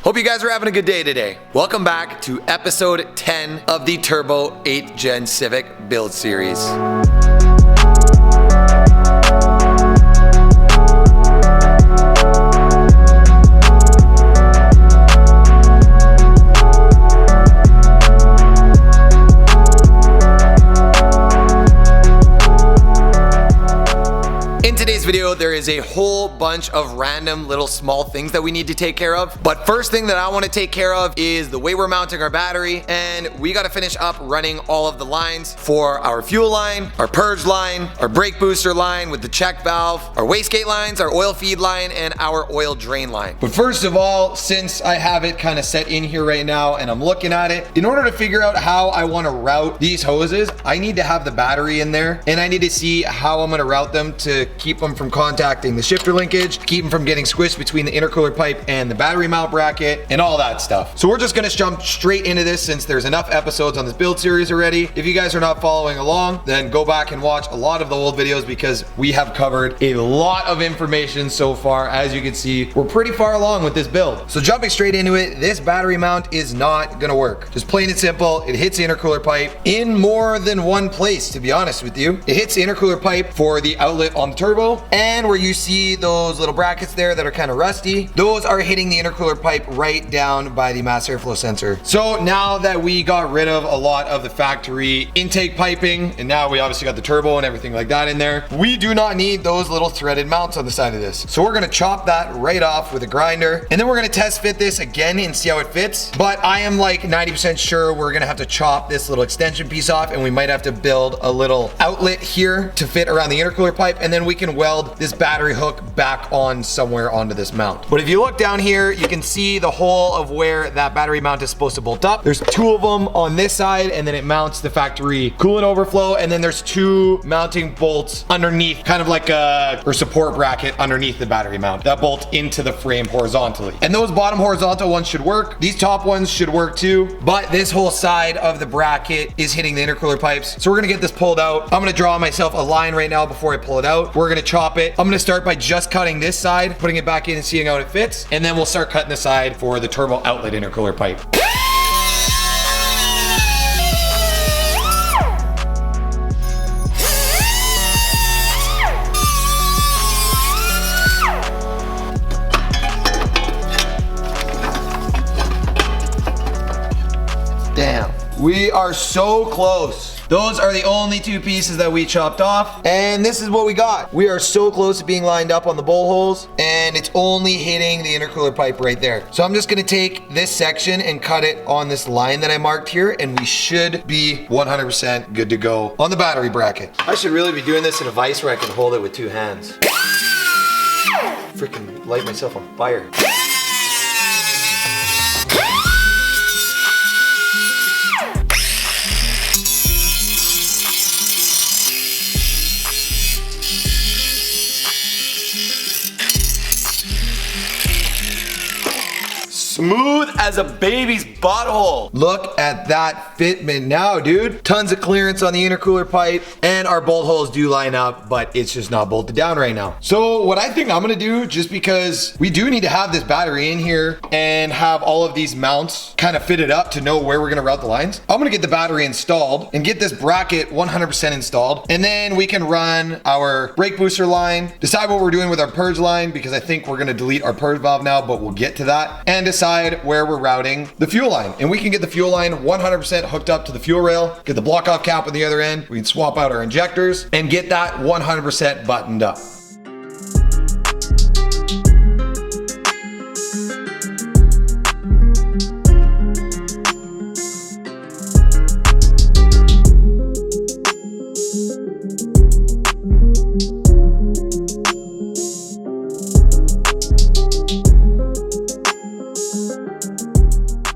Hope you guys are having a good day today. Welcome back to episode 10 of the Turbo 8th Gen Civic build series. In today's video, there is a whole bunch of random little small things that we need to take care of. But first thing that I want to take care of is the way we're mounting our battery. And we got to finish up running all of the lines for our fuel line, our purge line, our brake booster line with the check valve, our wastegate lines, our oil feed line, and our oil drain line. But first of all, since I have it kind of set in here right now and I'm looking at it, in order to figure out how I want to route these hoses, I need to have the battery in there and I need to see how I'm going to route them to keep them from contacting the shifter linkage, keep them from getting squished between the intercooler pipe and the battery mount bracket and all that stuff. So we're just gonna jump straight into this since there's enough episodes on this build series already. If you guys are not following along, then go back and watch a lot of the old videos because we have covered a lot of information so far. As you can see, we're pretty far along with this build. So jumping straight into it, this battery mount is not gonna work. Just plain and simple, it hits the intercooler pipe in more than one place, to be honest with you. It hits the intercooler pipe for the outlet on the turbo, and where you see those little brackets there that are kind of rusty, those are hitting the intercooler pipe right down by the mass airflow sensor. So now that we got rid of a lot of the factory intake piping, and now we obviously got the turbo and everything like that in there, we do not need those little threaded mounts on the side of this. So we're gonna chop that right off with a grinder, and then we're gonna test fit this again and see how it fits. But I am like 90% sure we're gonna have to chop this little extension piece off, and we might have to build a little outlet here to fit around the intercooler pipe, and then we can weld this battery hook back on somewhere onto this mount. But if you look down here, you can see the hole of where that battery mount is supposed to bolt up. There's two of them on this side, and then it mounts the factory coolant overflow, and then there's two mounting bolts underneath, kind of like a support bracket underneath the battery mount that bolt into the frame horizontally. And those bottom horizontal ones should work. These top ones should work too, but this whole side of the bracket is hitting the intercooler pipes. So we're gonna get this pulled out. I'm gonna draw myself a line right now before I pull it out. We're gonna chop it. I'm gonna start by just cutting this side, putting it back in and seeing how it fits, and then we'll start cutting the side for the turbo outlet intercooler pipe. Damn, we are so close. Those are the only two pieces that we chopped off, and this is what we got. We are so close to being lined up on the bowl holes, and it's only hitting the intercooler pipe right there. So I'm just gonna take this section and cut it on this line that I marked here, and we should be 100% good to go on the battery bracket. I should really be doing this in a vise where I can hold it with two hands. Freaking light myself on fire. Smooth as a baby's butthole. Look at that fitment now, dude. Tons of clearance on the intercooler pipe, and our bolt holes do line up, but it's just not bolted down right now. So what I think I'm gonna do, just because we do need to have this battery in here and have all of these mounts kind of fitted up to know where we're gonna route the lines, I'm gonna get the battery installed and get this bracket 100% installed, and then we can run our brake booster line, decide what we're doing with our purge line, because I think we're gonna delete our purge valve now, but we'll get to that, and decide where we're routing the fuel line. And we can get the fuel line 100% hooked up to the fuel rail, get the block off cap on the other end, we can swap out our injectors and get that 100% buttoned up.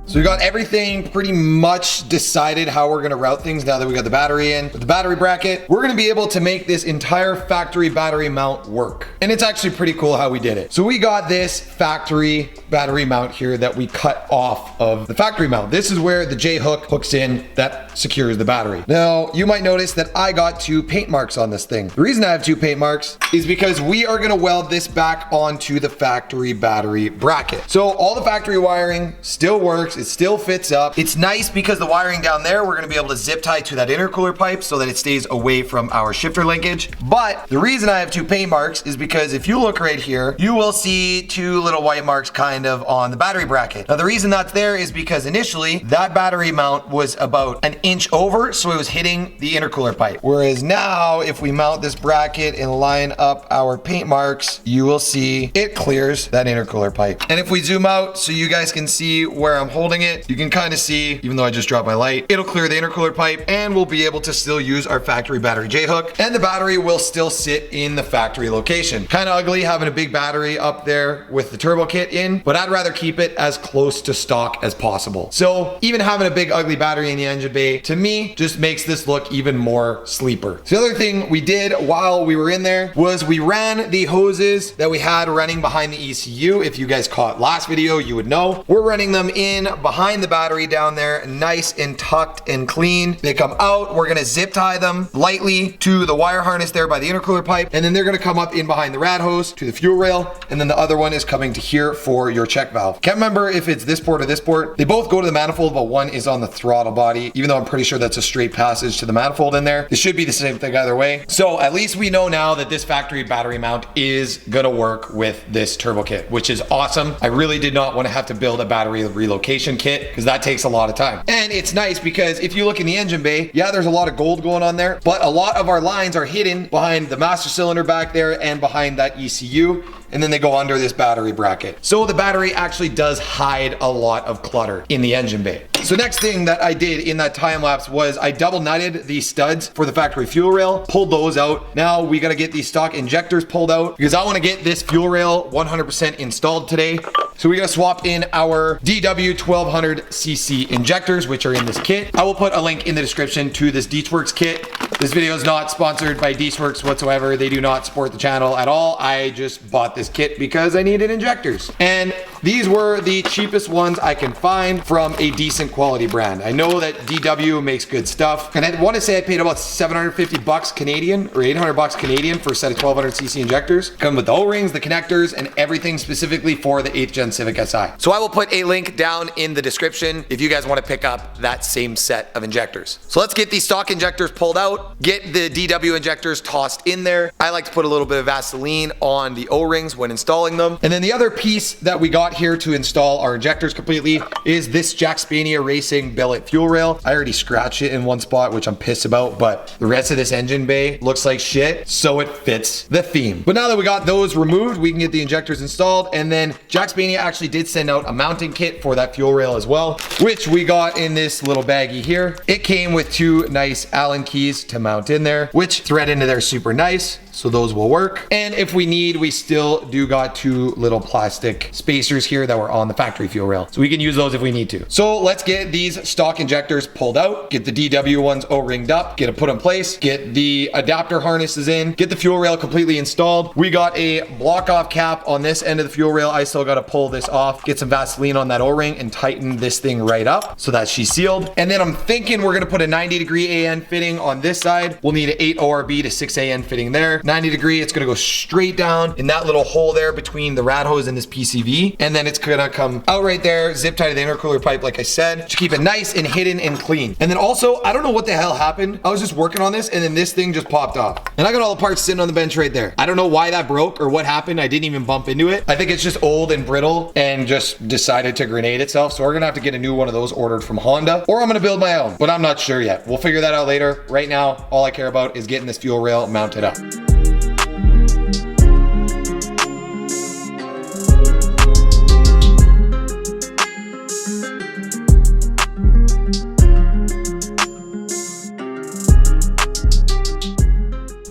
So we got everything pretty much decided how we're gonna route things now that we got the battery in. With the battery bracket, we're gonna be able to make this entire factory battery mount work. And it's actually pretty cool how we did it. So we got this factory battery mount here that we cut off of the factory mount. This is where the J hook hooks in that secures the battery. Now, you might notice that I got 2 paint marks on this thing. The reason I have 2 paint marks is because we are gonna weld this back onto the factory battery bracket. So all the factory wiring still works, it still fits up. It's nice because the wiring down there, we're gonna be able to zip tie to that intercooler pipe so that it stays away from our shifter linkage. But the reason I have 2 paint marks is because if you look right here, you will see 2 little white marks kind of on the battery bracket. Now the reason that's there is because initially that battery mount was about an inch over, so it was hitting the intercooler pipe. Whereas now, if we mount this bracket and line up our paint marks, you will see it clears that intercooler pipe. And if we zoom out so you guys can see where I'm holding it, you can kind of see, even though I just dropped my light, it'll clear the intercooler pipe and we'll be able to still use our factory battery J hook, and the battery will still sit in the factory location. Kind of ugly having a big battery up there with the turbo kit in, but I'd rather keep it as close to stock as possible. So even having a big ugly battery in the engine bay, to me, just makes this look even more sleeper. So the other thing we did while we were in there was we ran the hoses that we had running behind the ECU. If you guys caught last video, you would know. We're running them in behind the battery down there, nice and tucked and clean. They come out, we're gonna zip tie them lightly to the wire harness there by the intercooler pipe, and then they're gonna come up in behind the rad hose to the fuel rail, and then the other one is coming to here for your check valve. Can't remember if it's this port or this port. They both go to the manifold, but one is on the throttle body, even though I'm pretty sure that's a straight passage to the manifold in there. It should be the same thing either way. So at least we know now that this factory battery mount is gonna work with this turbo kit, which is awesome. I really did not want to have to build a battery relocation kit because that takes a lot of time. And it's nice because if you look in the engine bay, yeah, there's a lot of gold going on there, but a lot of our lines are hidden behind the master cylinder back there and behind that ECU. And then they go under this battery bracket. So the battery actually does hide a lot of clutter in the engine bay. So next thing that I did in that time lapse was I double nutted these studs for the factory fuel rail, pulled those out. Now we gotta get these stock injectors pulled out because I wanna get this fuel rail 100% installed today. So we gotta swap in our DW 1200cc injectors, which are in this kit. I will put a link in the description to this Deechworks kit. This video is not sponsored by Deechworks whatsoever. They do not support the channel at all. I just bought this kit because I needed injectors. And these were the cheapest ones I can find from a decent quality brand. I know that DW makes good stuff. And I want to say I paid about 750 bucks Canadian or 800 bucks Canadian for a set of 1200cc injectors. Come with the O-rings, the connectors, and everything specifically for the 8th gen Civic Si. So I will put a link down in the description if you guys want to pick up that same set of injectors. So let's get these stock injectors pulled out, get the DW injectors tossed in there. I like to put a little bit of Vaseline on the O-rings when installing them. And then the other piece that we got here to install our injectors completely is this Jack Spania Racing billet fuel rail. I already scratched it in one spot, which I'm pissed about, but the rest of this engine bay looks like shit, so it fits the theme. But now that we got those removed, we can get the injectors installed. And then Jack Spania actually did send out a mounting kit for that fuel rail as well, which we got in this little baggie here. It came with 2 nice Allen keys to mount in there, which thread into there super nice. So those will work. And if we need, we still do got 2 little plastic spacers here that were on the factory fuel rail. So we can use those if we need to. So let's get these stock injectors pulled out, get the DW ones O-ringed up, get it put in place, get the adapter harnesses in, get the fuel rail completely installed. We got a block off cap on this end of the fuel rail. I still got to pull this off, get some Vaseline on that O-ring and tighten this thing right up so that she's sealed. And then I'm thinking we're going to put a 90-degree AN fitting on this side. We'll need an 8 ORB to 6 AN fitting there. 90-degree, it's gonna go straight down in that little hole there between the rad hose and this PCV, and then it's gonna come out right there, zip tie to the intercooler pipe like I said, to keep it nice and hidden and clean. And then also, I don't know what the hell happened. I was just working on this and then this thing just popped off. And I got all the parts sitting on the bench right there. I don't know why that broke or what happened. I didn't even bump into it. I think it's just old and brittle and just decided to grenade itself. So we're gonna have to get a new one of those ordered from Honda, or I'm gonna build my own, but I'm not sure yet. We'll figure that out later. Right now, all I care about is getting this fuel rail mounted up.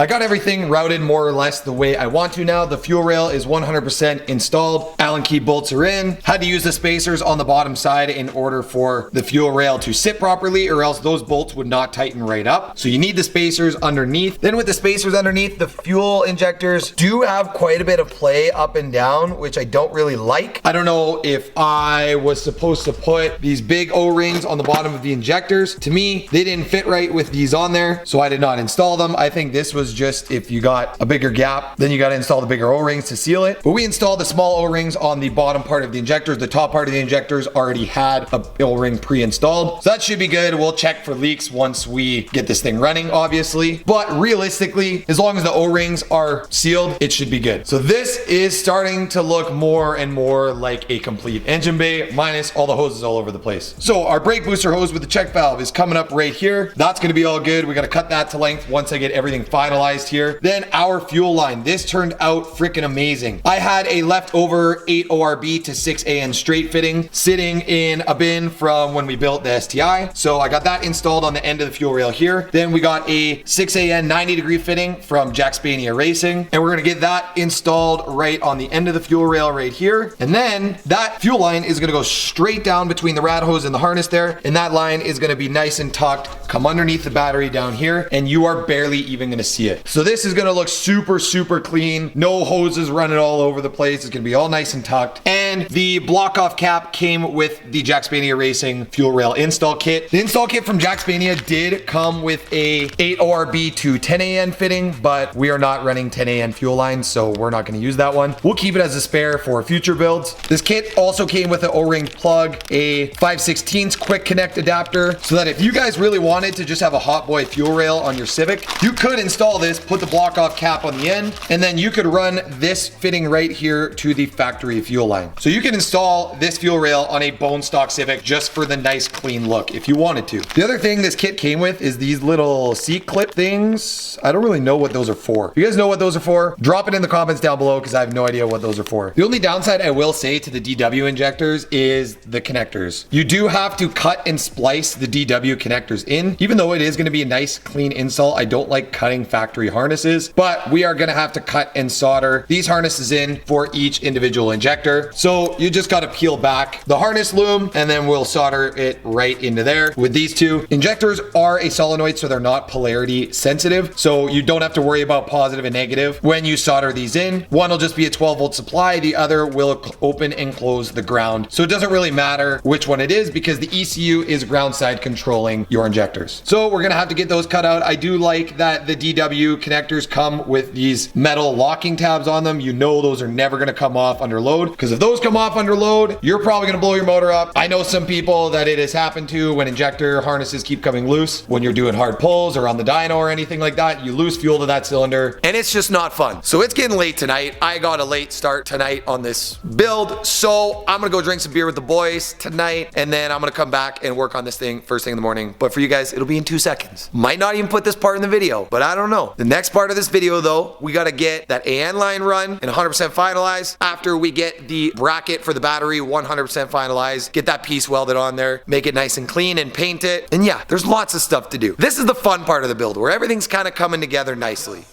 I got everything routed more or less the way I want to now. The fuel rail is 100% installed. Allen key bolts are in. Had to use the spacers on the bottom side in order for the fuel rail to sit properly, or else those bolts would not tighten right up. So you need the spacers underneath. Then with the spacers underneath, the fuel injectors do have quite a bit of play up and down, which I don't really like. I don't know if I was supposed to put these big O-rings on the bottom of the injectors. To me, they didn't fit right with these on there, so I did not install them. I think this was just if you got a bigger gap, then you got to install the bigger O-rings to seal it. But we installed the small O-rings on the bottom part of the injectors. The top part of the injectors already had a O-ring pre-installed, so that should be good. We'll check for leaks once we get this thing running, obviously. But realistically, as long as the O-rings are sealed, it should be good. So this is starting to look more and more like a complete engine bay, minus all the hoses all over the place. So our brake booster hose with the check valve is coming up right here. That's going to be all good. We got to cut that to length once I get everything finalized here. Then our fuel line. This turned out freaking amazing. I had a leftover 8 ORB to 6 AN straight fitting sitting in a bin from when we built the STI. So I got that installed on the end of the fuel rail here. Then we got a 6 AN 90-degree fitting from Jack Spania Racing, and we're going to get that installed right on the end of the fuel rail right here. And then that fuel line is going to go straight down between the rad hose and the harness there, and that line is going to be nice and tucked, come underneath the battery down here, and you are barely even going to see it. So this is going to look super clean. No hoses running all over the place. It's going to be all nice and tucked. And the block off cap came with the Jack Spania Racing fuel rail install kit. The install kit from Jack Spania did come with a 8 ORB to 10 AN fitting, but we are not running 10 AN fuel lines, so we're not going to use that one. We'll keep it as a spare for future builds. This kit also came with an O-ring plug, a 5/16 quick connect adapter, so that if you guys really wanted to just have a hot boy fuel rail on your Civic, you could install this, put the block off cap on the end, and then you could run this fitting right here to the factory fuel line. So you can install this fuel rail on a bone stock Civic just for the nice clean look if you wanted to. The other thing this kit came with is these little seat clip things. I don't really know what those are for. If you guys know what those are for, drop it in the comments down below because I have no idea what those are for. The only downside I will say to the DW injectors is the connectors. You do have to cut and splice the DW connectors in. Even though it is going to be a nice clean install, I don't like cutting factory harnesses, but we are going to have to cut and solder these harnesses in for each individual injector. So you just got to peel back the harness loom and then we'll solder it right into there. With these two injectors are a solenoid, so they're not polarity sensitive, so you don't have to worry about positive and negative when you solder these in. One will just be a 12-volt supply, the other will open and close the ground, so it doesn't really matter which one it is because the ECU is ground side controlling your injectors. So we're gonna have to get those cut out. I do like that the DW connectors come with these metal locking tabs on them. You know those are never gonna come off under load, because if those come off under load, you're probably gonna blow your motor up. I know some people that it has happened to when injector harnesses keep coming loose when you're doing hard pulls or on the dyno or anything like that. You lose fuel to that cylinder and it's just not fun. So it's getting late tonight. I got a late start tonight on this build, so I'm gonna go drink some beer with the boys tonight, and then I'm gonna come back and work on this thing first thing in the morning. But for you guys, it'll be in 2 seconds. Might not even put this part in the video, but I don't know. The next part of this video though, we gotta get that AN line run and 100% finalized. After we get the bracket for the battery 100% finalized, get that piece welded on there, make it nice and clean and paint it. And yeah, there's lots of stuff to do. This is the fun part of the build where everything's kind of coming together nicely.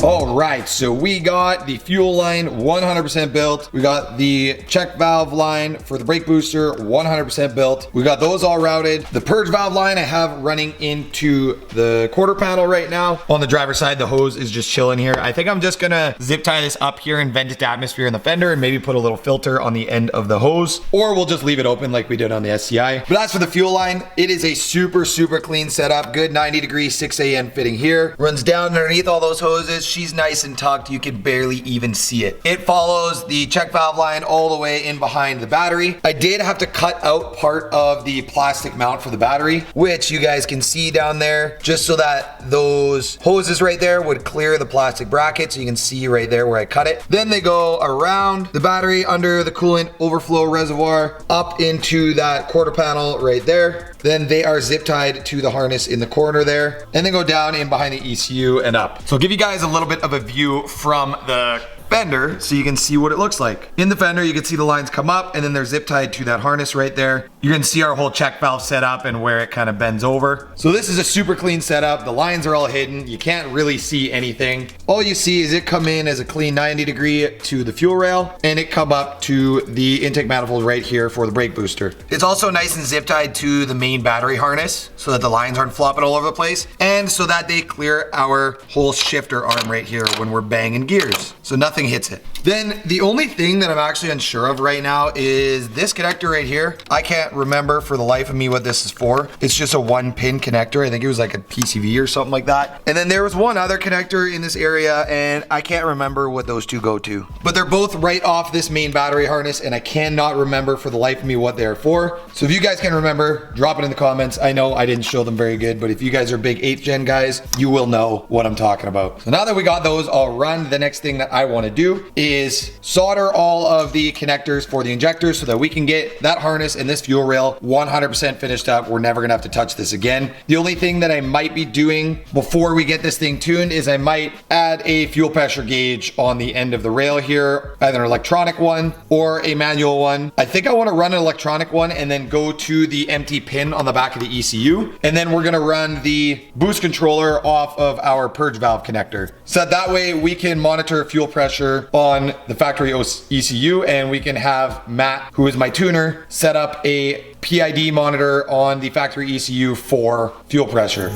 Alright, so we got the fuel line 100% built. We got the check valve line for the brake booster 100% built. We got those all routed. The purge valve line I have running into the quarter panel right now. On the driver's side, the hose is just chilling here. I think I'm just gonna zip tie this up here and vent it to atmosphere in the fender and maybe put a little filter on the end of the hose, or we'll just leave it open like we did on the SCI. But as for the fuel line, it is a super clean setup. Good 90-degree 6 AN fitting here. Runs down underneath all those hoses. She's nice and tucked, you can barely even see it. It follows the check valve line all the way in behind the battery. I did have to cut out part of the plastic mount for the battery, which you guys can see down there, just so that those hoses right there would clear the plastic bracket, so you can see right there where I cut it. Then they go around the battery under the coolant overflow reservoir up into that quarter panel right there. Then they are zip tied to the harness in the corner there, and then go down in behind the ECU and up. So I'll give you guys a little bit of a view from the fender so you can see what it looks like. In the fender, you can see the lines come up and then they're zip tied to that harness right there. You can see our whole check valve setup and where it kind of bends over. So this is a super clean setup. The lines are all hidden. You can't really see anything. All you see is it come in as a clean 90 degree to the fuel rail, and it come up to the intake manifold right here for the brake booster. It's also nice and zip tied to the main battery harness so that the lines aren't flopping all over the place, and so that they clear our whole shifter arm right here when we're banging gears, so nothing hits it. Then the only thing that I'm actually unsure of right now is this connector right here. I can't remember for the life of me what this is for. It's just a 1-pin connector. I think it was like a PCV or something like that. And then there was one other connector in this area, and I can't remember what those two go to. But they're both right off this main battery harness, and I cannot remember for the life of me what they're for. So if you guys can remember, drop it in the comments. I know I didn't show them very good, but if you guys are big 8th gen guys, you will know what I'm talking about. So now that we got those all run, the next thing that I want to do is solder all of the connectors for the injectors so that we can get that harness and this fuel rail 100% finished up. We're never gonna have to touch this again. The only thing that I might be doing before we get this thing tuned is I might add a fuel pressure gauge on the end of the rail here, either an electronic one or a manual one. I think I want to run an electronic one and then go to the empty pin on the back of the ECU, and then we're gonna run the boost controller off of our purge valve connector, so that way we can monitor fuel pressure on the factory ECU, and we can have Matt, who is my tuner, set up a PID monitor on the factory ECU for fuel pressure.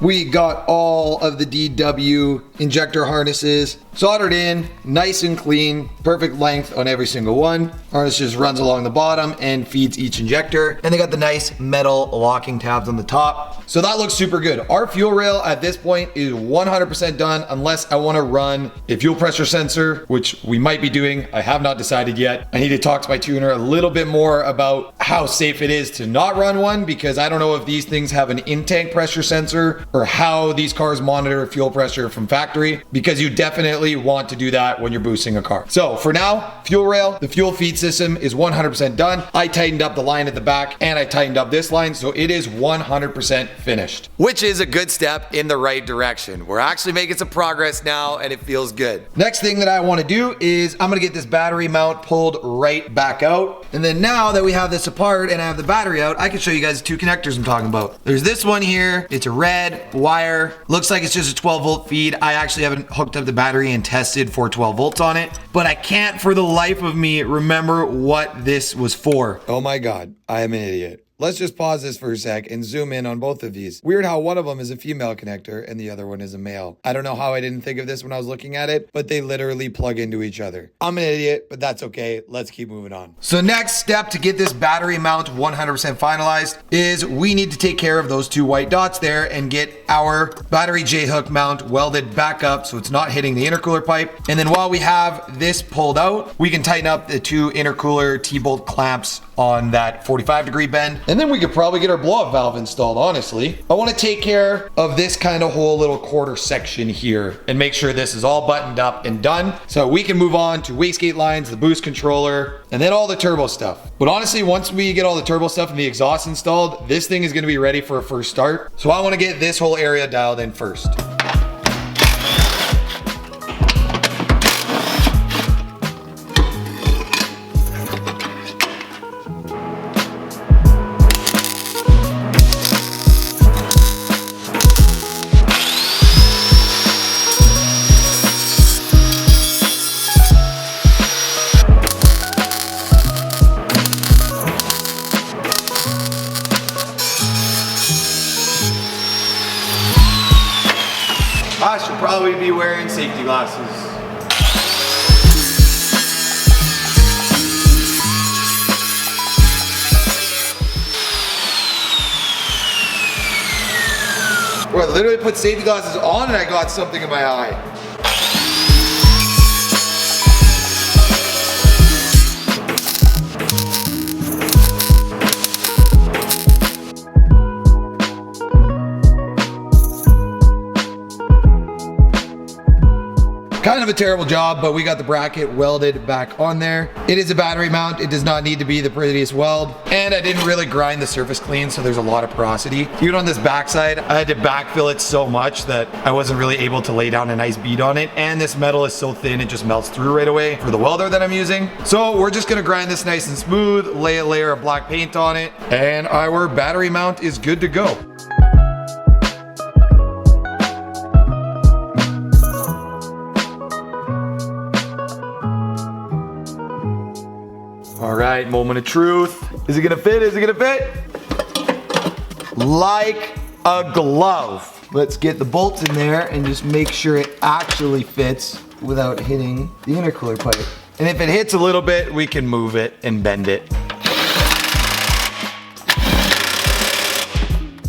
We got all of the DW injector harnesses soldered in, nice and clean, perfect length on every single one. Harness just runs along the bottom and feeds each injector. And they got the nice metal locking tabs on the top. So that looks super good. Our fuel rail at this point is 100% done, unless I want to run a fuel pressure sensor, which we might be doing. I have not decided yet. I need to talk to my tuner a little bit more about how safe it is to not run one, because I don't know if these things have an in-tank pressure sensor or how these cars monitor fuel pressure from factory, because you definitely want to do that when you're boosting a car. So for now, fuel rail, the fuel feed system is 100% done. I tightened up the line at the back and I tightened up this line, so it is 100% finished. Which is a good step in the right direction. We're actually making some progress now and it feels good. Next thing that I want to do is I'm gonna get this battery mount pulled right back out. And then now that we have this apart and I have the battery out, I can show you guys the two connectors I'm talking about. There's this one here. It's a red wire. Looks like it's just a 12 volt feed. I actually haven't hooked up the battery and tested for 12 volts on it, but I can't for the life of me remember what this was for. Oh my God, I am an idiot. Let's just pause this for a sec and zoom in on both of these. Weird how one of them is a female connector and the other one is a male. I don't know how I didn't think of this when I was looking at it, but they literally plug into each other. I'm an idiot, but that's okay. Let's keep moving on. So next step to get this battery mount 100% finalized is we need to take care of those two white dots there and get our battery J-hook mount welded back up so it's not hitting the intercooler pipe. And then while we have this pulled out, we can tighten up the two intercooler T-bolt clamps on that 45-degree bend. And then we could probably get our blow-up valve installed, honestly. I want to take care of this kind of whole little quarter section here and make sure this is all buttoned up and done so we can move on to wastegate lines, the boost controller, and then all the turbo stuff. But honestly, once we get all the turbo stuff and the exhaust installed, this thing is going to be ready for a first start. So I want to get this whole area dialed in first. I should probably be wearing safety glasses. Bro, I literally put safety glasses on and I got something in my eye. Kind of a terrible job, but we got the bracket welded back on there. It is a battery mount. It does not need to be the prettiest weld. And I didn't really grind the surface clean, so there's a lot of porosity. Even on this backside, I had to backfill it so much that I wasn't really able to lay down a nice bead on it. And this metal is so thin, it just melts through right away for the welder that I'm using. So we're just gonna grind this nice and smooth, lay a layer of black paint on it, and our battery mount is good to go. All right, moment of truth. Is it gonna fit? Is it gonna fit? Like a glove. Let's get the bolts in there and just make sure it actually fits without hitting the intercooler pipe. And if it hits a little bit, we can move it and bend it.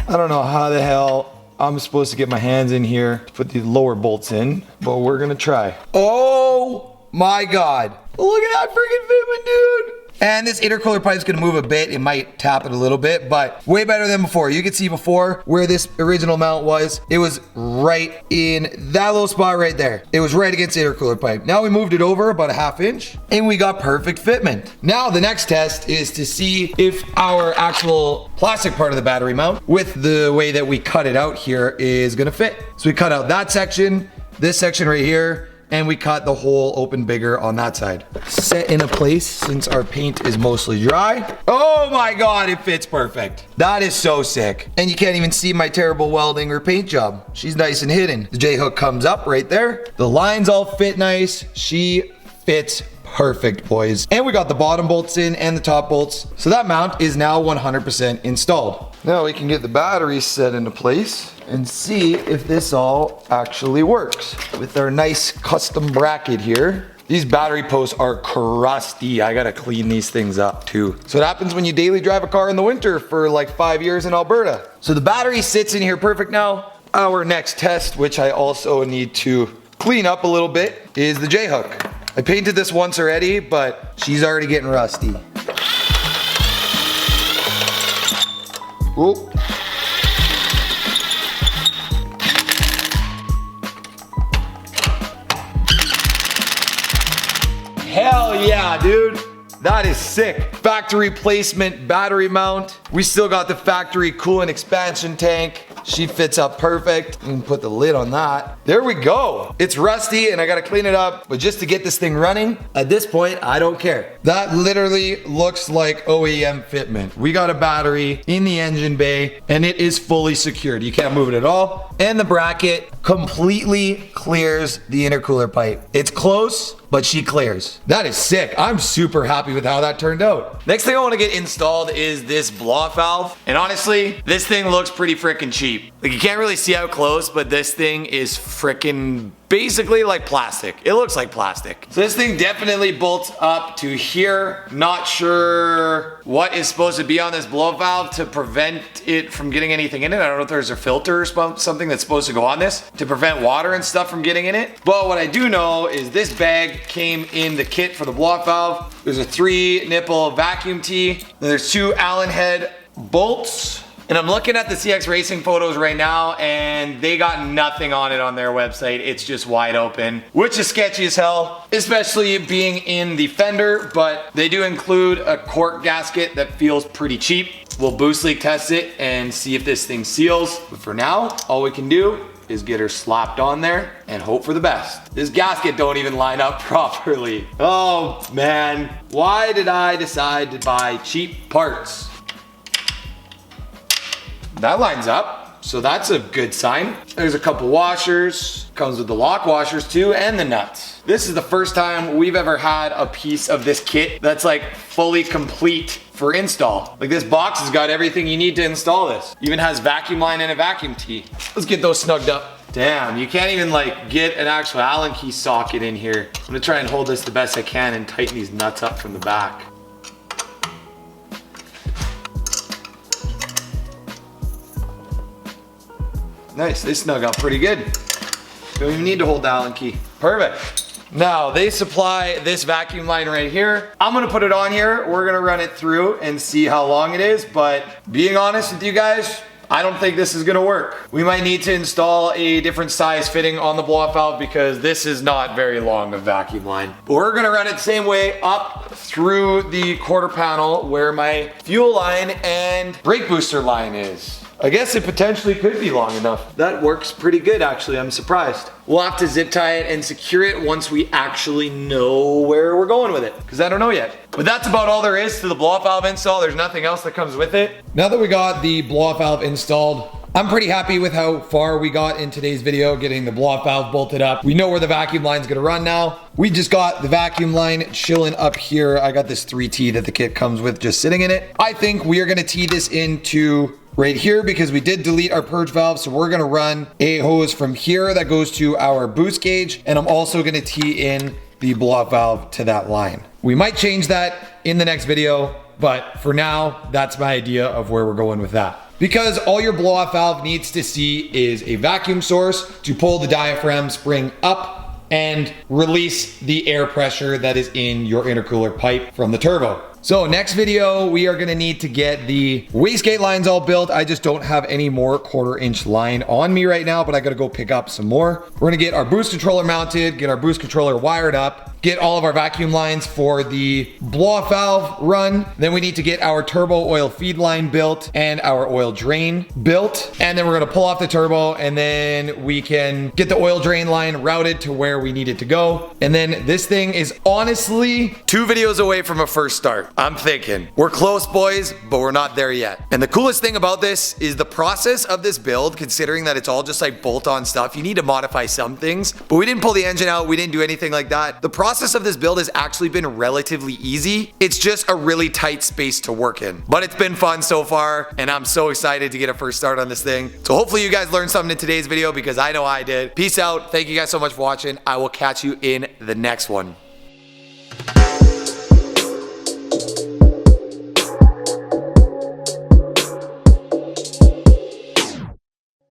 I don't know how the hell I'm supposed to get my hands in here to put these lower bolts in, but we're gonna try. Oh my God. Look at that freaking fitment, dude. And this intercooler pipe is gonna move a bit. It might tap it a little bit, but way better than before. You can see before where this original mount was, it was right in that little spot right there. It was right against the intercooler pipe. Now we moved it over about a ½ inch and we got perfect fitment. Now the next test is to see if our actual plastic part of the battery mount with the way that we cut it out here is gonna fit. So we cut out that section, this section right here, and we cut the hole open bigger on that side. Set in a place since our paint is mostly dry. Oh my God, it fits perfect. That is so sick. And you can't even see my terrible welding or paint job. She's nice and hidden. The J-hook comes up right there. The lines all fit nice. She fits perfect, boys. And we got the bottom bolts in and the top bolts. So that mount is now 100% installed. Now we can get the battery set into place and see if this all actually works. With our nice custom bracket here. These battery posts are crusty. I gotta clean these things up too. So it happens when you daily drive a car in the winter for like 5 years in Alberta. So the battery sits in here perfect now. Our next test, which I also need to clean up a little bit, is the J-hook. I painted this once already, but she's already getting rusty. Oop. Hell yeah, dude. That is sick. Factory placement battery mount. We still got the factory coolant expansion tank. She fits up perfect. You can put the lid on that. There we go. It's rusty and I gotta clean it up, but just to get this thing running, at this point, I don't care. That literally looks like OEM fitment. We got a battery in the engine bay and it is fully secured. You can't move it at all. And the bracket completely clears the intercooler pipe. It's close, but she clears. That is sick. I'm super happy with how that turned out. Next thing I want to get installed is this blow-off valve. And honestly, this thing looks pretty freaking cheap. Like you can't really see how close, but this thing is freaking basically like plastic. It looks like plastic. So this thing definitely bolts up to here. Not sure what is supposed to be on this blow valve to prevent it from getting anything in it. I don't know if there's a filter or something that's supposed to go on this to prevent water and stuff from getting in it. But what I do know is this bag came in the kit for the blow valve. There's a 3-nipple vacuum tee. Then there's 2 Allen head bolts. And I'm looking at the CX Racing photos right now and they got nothing on it on their website. It's just wide open, which is sketchy as hell, especially being in the fender, but they do include a cork gasket that feels pretty cheap. We'll boost leak test it and see if this thing seals. But for now, all we can do is get her slapped on there and hope for the best. This gasket don't even line up properly. Oh man, why did I decide to buy cheap parts? That lines up, so that's a good sign. There's a couple washers, comes with the lock washers too, and the nuts. This is the first time we've ever had a piece of this kit that's like fully complete for install. Like this box has got everything you need to install this. Even has vacuum line and a vacuum tee. Let's get those snugged up. Damn, you can't even like get an actual Allen key socket in here. I'm gonna try and hold this the best I can and tighten these nuts up from the back. Nice, they snug up pretty good. Don't even need to hold the Allen key. Perfect. Now, they supply this vacuum line right here. I'm gonna put it on here. We're gonna run it through and see how long it is, but being honest with you guys, I don't think this is gonna work. We might need to install a different size fitting on the blow-off valve because this is not very long of vacuum line. But we're gonna run it the same way up through the quarter panel where my fuel line and brake booster line is. I guess it potentially could be long enough. That works pretty good actually, I'm surprised. We'll have to zip tie it and secure it once we actually know where we're going with it, because I don't know yet. But that's about all there is to the blow-off valve install. There's nothing else that comes with it. Now that we got the blow-off valve installed, I'm pretty happy with how far we got in today's video, getting the blow-off valve bolted up. We know where the vacuum line's gonna run now. We just got the vacuum line chilling up here. I got this 3T that the kit comes with just sitting in it. I think we are gonna tee this into right here because we did delete our purge valve. So we're gonna run a hose from here that goes to our boost gauge. And I'm also gonna tee in the blow-off valve to that line. We might change that in the next video, but for now, that's my idea of where we're going with that. Because all your blow-off valve needs to see is a vacuum source to pull the diaphragm spring up and release the air pressure that is in your intercooler pipe from the turbo. So next video, we are gonna need to get the wastegate lines all built. I just don't have any more 1/4 inch line on me right now, but I gotta go pick up some more. We're gonna get our boost controller mounted, get our boost controller wired up, get all of our vacuum lines for the blow-off valve run. Then we need to get our turbo oil feed line built and our oil drain built. And then we're gonna pull off the turbo and then we can get the oil drain line routed to where we need it to go. And then this thing is honestly 2 videos away from a first start. I'm thinking we're close, boys, but we're not there yet. And the coolest thing about this is the process of this build, considering that it's all just like bolt-on stuff. You need to modify some things, but we didn't pull the engine out. We didn't do anything like that. The process of this build has actually been relatively easy. It's just a really tight space to work in, but it's been fun so far. And I'm so excited to get a first start on this thing. So hopefully you guys learned something in today's video because I know I did. Peace out. Thank you guys so much for watching. I will catch you in the next one.